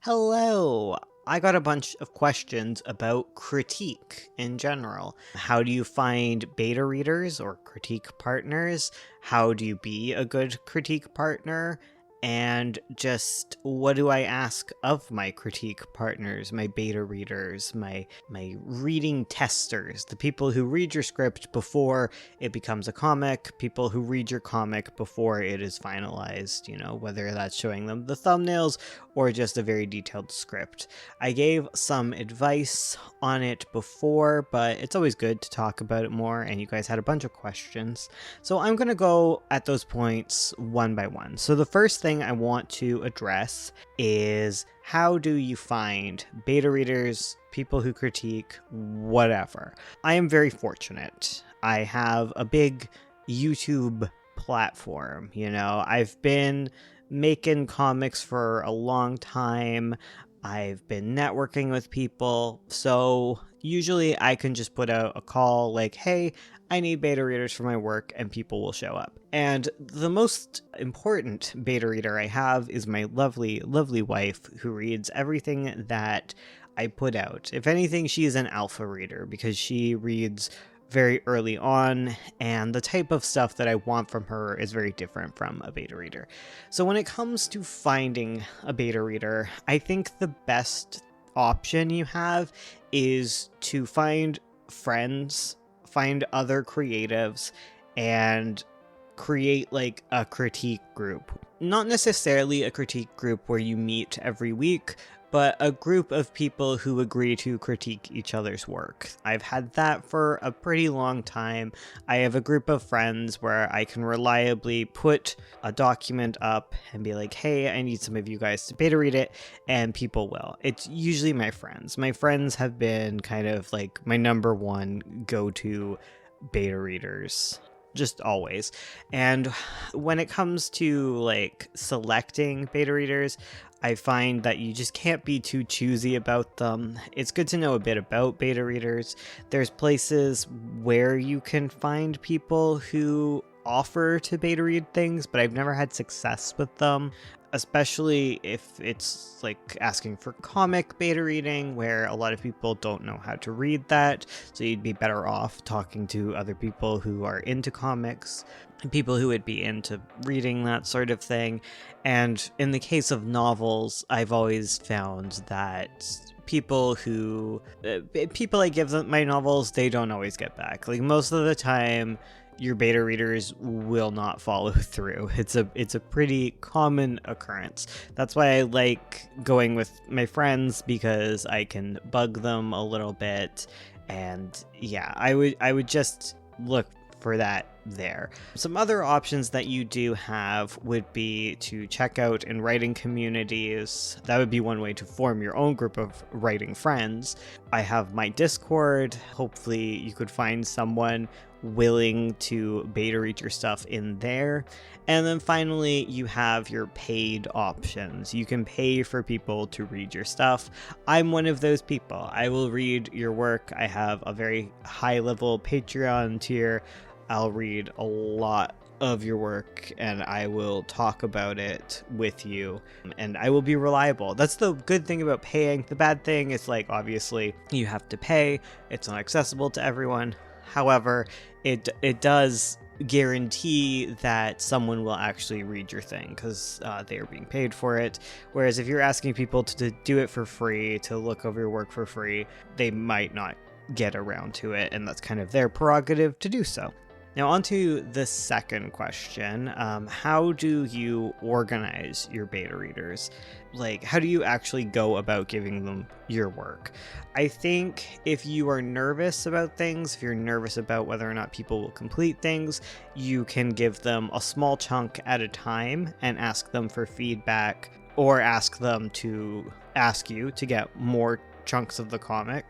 Hello. I got a bunch of questions about critique in general. How do you find beta readers or critique partners? How do you be a good critique partner? And just what do I ask of my critique partners, my beta readers, my reading testers, the people who read your script before it becomes a comic, people who read your comic before it is finalized, whether that's showing them the thumbnails or just a very detailed script. I gave some advice on it before, but it's always good to talk about it more, and you guys had a bunch of questions. So I'm going to go at those points one by one. So the first thing I want to address is, how do you find beta readers, people who critique, whatever? I am very fortunate. I have a big YouTube platform, I've been making comics for a long time. I've been networking with people, so usually I can just put out a call like, hey, I need beta readers for my work, and people will show up. And the most important beta reader I have is my lovely, lovely wife, who reads everything that I put out. If anything, she is an alpha reader because she reads very early on, and the type of stuff that I want from her is very different from a beta reader. So when it comes to finding a beta reader, I think the best option you have is to find friends, find other creatives, and create like a critique group. Not necessarily a critique group where you meet every week, but a group of people who agree to critique each other's work. I've had that for a pretty long time. I have a group of friends where I can reliably put a document up and be like, hey, I need some of you guys to beta read it, and people will. It's usually my friends. My friends have been kind of like my number one go-to beta readers. Just always. And when it comes to like selecting beta readers, I find that you just can't be too choosy about them. It's good to know a bit about beta readers. There's places where you can find people who offer to beta read things, but I've never had success with them, especially if it's like asking for comic beta reading, where a lot of people don't know how to read that. So you'd be better off talking to other people who are into comics, people who would be into reading that sort of thing. And in the case of novels, I've always found that people I give them my novels, they don't always get back. Like most of the time, your beta readers will not follow through. It's a pretty common occurrence. That's why I like going with my friends, because I can bug them a little bit. And yeah, I would just look for that there. Some other options that you do have would be to check out in writing communities. That would be one way to form your own group of writing friends. I have my Discord. Hopefully you could find someone willing to beta read your stuff in there. And then finally, you have your paid options. You can pay for people to read your stuff. I'm one of those people. I will read your work. I have a very high level Patreon tier. I'll read a lot of your work and I will talk about it with you, and I will be reliable. That's the good thing about paying. The bad thing is, like, obviously you have to pay. It's not accessible to everyone. However, it does guarantee that someone will actually read your thing, because they are being paid for it. Whereas if you're asking people to do it for free, to look over your work for free, they might not get around to it, and that's kind of their prerogative to do so. Now, on to the second question. How do you organize your beta readers? Like, how do you actually go about giving them your work? I think if you are nervous about things, if you're nervous about whether or not people will complete things, you can give them a small chunk at a time and ask them for feedback, or ask them to ask you to get more chunks of the comic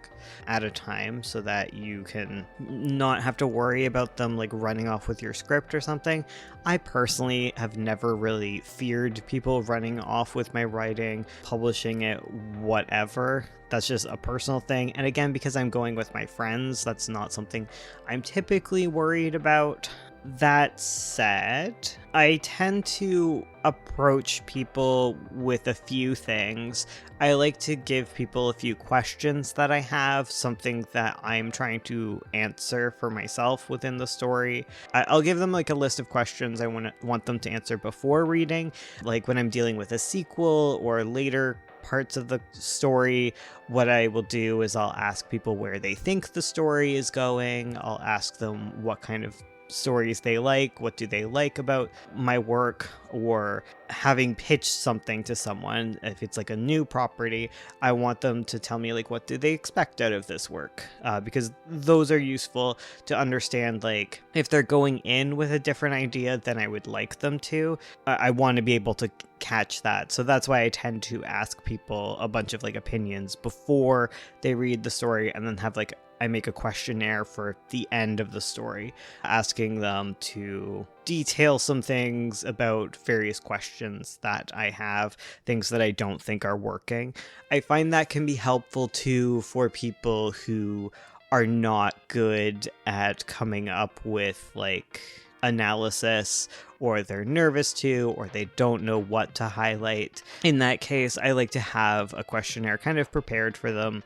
at a time, so that you can not have to worry about them like running off with your script or something. I personally have never really feared people running off with my writing, publishing it, whatever. That's just a personal thing. And again, because I'm going with my friends, that's not something I'm typically worried about. That said, I tend to approach people with a few things. I like to give people a few questions that I have, something that I'm trying to answer for myself within the story. I'll give them like a list of questions I want them to answer before reading, like when I'm dealing with a sequel or later parts of the story. What I will do is I'll ask people where they think the story is going. I'll ask them what kind of stories they like, what do they like about my work, or having pitched something to someone. If it's like a new property, I want them to tell me like what do they expect out of this work, because those are useful to understand. Like if they're going in with a different idea than I would like them to, I want to be able to catch that. So that's why I tend to ask people a bunch of like opinions before they read the story, and then have like I make a questionnaire for the end of the story, asking them to detail some things about various questions that I have, things that I don't think are working. I find that can be helpful too for people who are not good at coming up with like analysis, or they're nervous to, or they don't know what to highlight. In that case, I like to have a questionnaire kind of prepared for them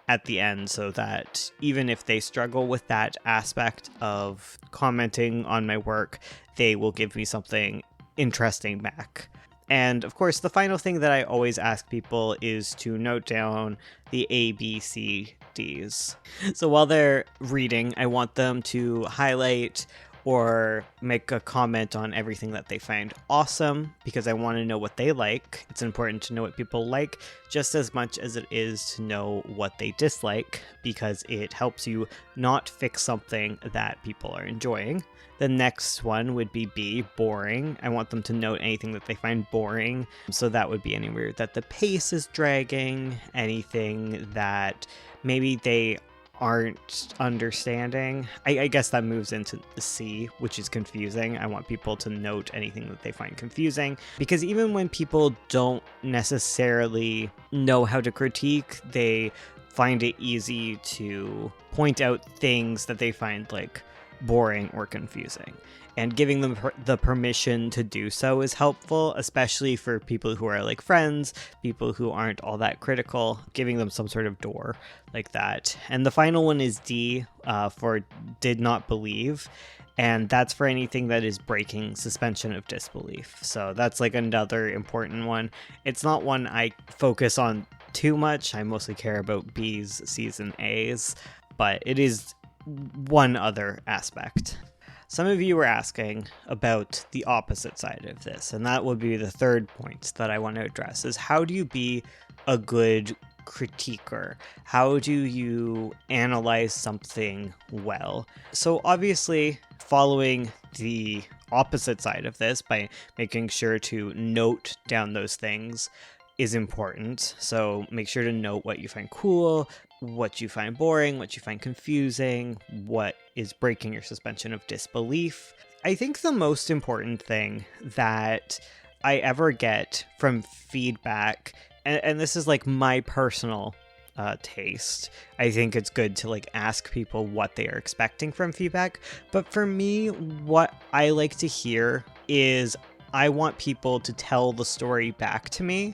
at the end, so that even if they struggle with that aspect of commenting on my work, they will give me something interesting back. And of course, the final thing that I always ask people is to note down the ABCDs. So while they're reading, I want them to highlight or make a comment on everything that they find awesome, because I want to know what they like. It's important to know what people like just as much as it is to know what they dislike, because it helps you not fix something that people are enjoying. The next one would be B, boring. I want them to note anything that they find boring. So that would be anywhere that the pace is dragging, anything that maybe they aren't understanding. I guess that moves into the C, which is confusing. I want people to note anything that they find confusing, because even when people don't necessarily know how to critique, they find it easy to point out things that they find like boring or confusing. And giving them the permission to do so is helpful, especially for people who are like friends, people who aren't all that critical, giving them some sort of door like that. And the final one is D, for did not believe. And that's for anything that is breaking suspension of disbelief. So that's like another important one. It's not one I focus on too much. I mostly care about B's, C's, and A's, but it is one other aspect. Some of you were asking about the opposite side of this, and that would be the third point that I want to address, is how do you be a good critiquer? How do you analyze something well? So obviously, following the opposite side of this by making sure to note down those things is important. So make sure to note what you find cool, what you find boring, what you find confusing, what is breaking your suspension of disbelief. I think the most important thing that I ever get from feedback, and this is like my personal taste, I think it's good to like ask people what they are expecting from feedback. But for me, what I like to hear is I want people to tell the story back to me,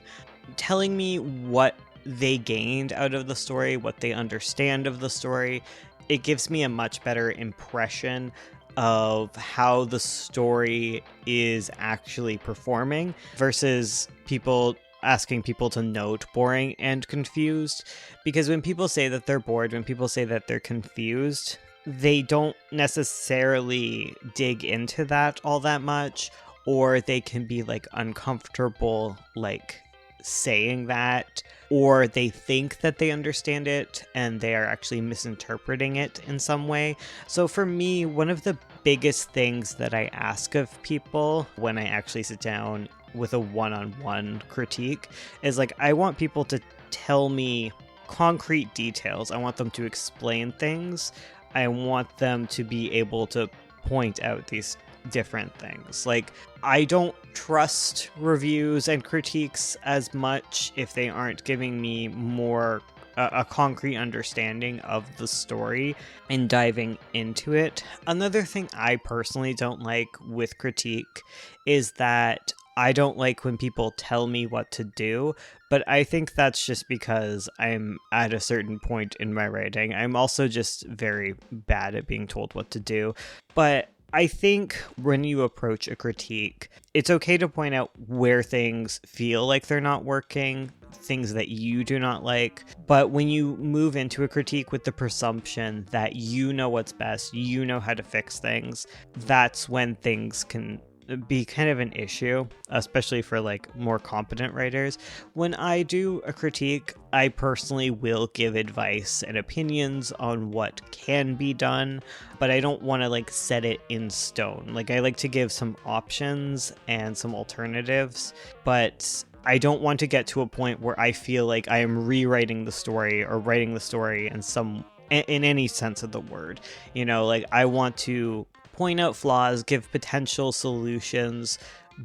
telling me what they gained out of the story, what they understand of the story. It gives me a much better impression of how the story is actually performing versus people asking people to note boring and confused. Because when people say that they're bored, when people say that they're confused, they don't necessarily dig into that all that much, or they can be like uncomfortable like saying that, or they think that they understand it and they are actually misinterpreting it in some way. So for me, one of the biggest things that I ask of people when I actually sit down with a one-on-one critique is like, I want people to tell me concrete details. I want them to explain things. I want them to be able to point out these different things. Like, I don't trust reviews and critiques as much if they aren't giving me more a concrete understanding of the story and diving into it. Another thing I personally don't like with critique is that I don't like when people tell me what to do, but I think that's just because I'm at a certain point in my writing. I'm also just very bad at being told what to do. But I think when you approach a critique, it's okay to point out where things feel like they're not working, things that you do not like. But when you move into a critique with the presumption that you know what's best, you know how to fix things, that's when things can be kind of an issue, especially for like more competent writers. When I do a critique, I personally will give advice and opinions on what can be done, but I don't want to like set it in stone. Like I like to give some options and some alternatives, but I don't want to get to a point where I feel like I am rewriting the story or writing the story in any sense of the word. You know, like I want to point out flaws, give potential solutions,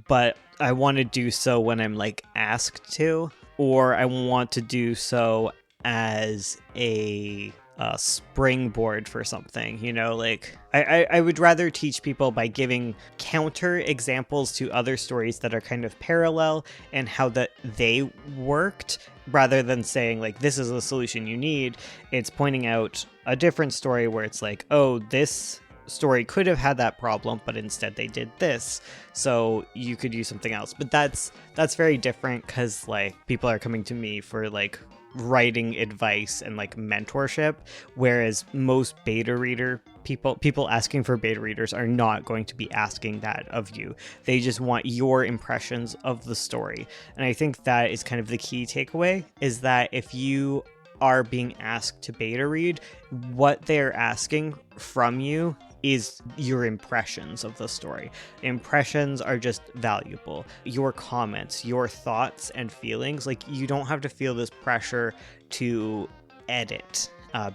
but I want to do so when I'm like asked to, or I want to do so as a springboard for something, you know, like I would rather teach people by giving counter examples to other stories that are kind of parallel and how that they worked, rather than saying like this is the solution you need. It's pointing out a different story where it's like, oh, this story could have had that problem, but instead they did this, so you could use something else. But that's very different, because like people are coming to me for like writing advice and like mentorship, whereas most beta reader people asking for beta readers are not going to be asking that of you. They just want your impressions of the story. And I think that is kind of the key takeaway, is that if you are being asked to beta read, what they're asking from you is your impressions of the story. Impressions are just valuable. Your comments, your thoughts and feelings, like you don't have to feel this pressure to edit,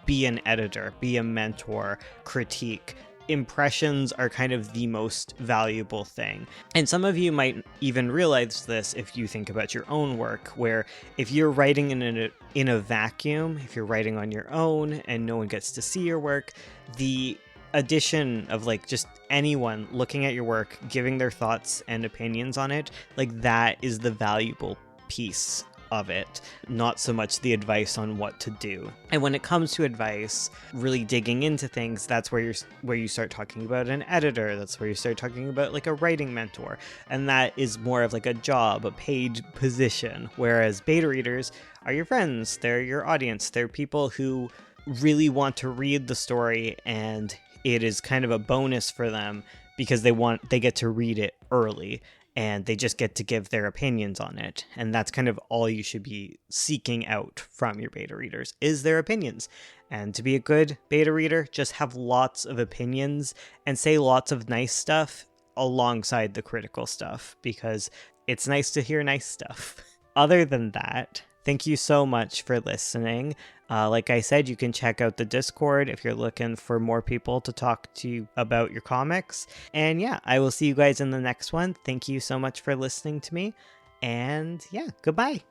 be an editor, be a mentor, critique. Impressions are kind of the most valuable thing. And some of you might even realize this if you think about your own work, where if you're writing in a vacuum, if you're writing on your own and no one gets to see your work, the addition of like just anyone looking at your work, giving their thoughts and opinions on it, like that is the valuable piece of it, not so much the advice on what to do. And when it comes to advice, really digging into things, that's where you start talking about an editor. That's where you start talking about like a writing mentor, and that is more of like a job, a paid position. Whereas beta readers are your friends, they're your audience, they're people who really want to read the story, and it is kind of a bonus for them because they get to read it early and they just get to give their opinions on it. And that's kind of all you should be seeking out from your beta readers, is their opinions. And to be a good beta reader, just have lots of opinions and say lots of nice stuff alongside the critical stuff, because it's nice to hear nice stuff. Other than that, thank you so much for listening. Like I said, you can check out the Discord if you're looking for more people to talk to you about your comics. And yeah, I will see you guys in the next one. Thank you so much for listening to me. And yeah, goodbye.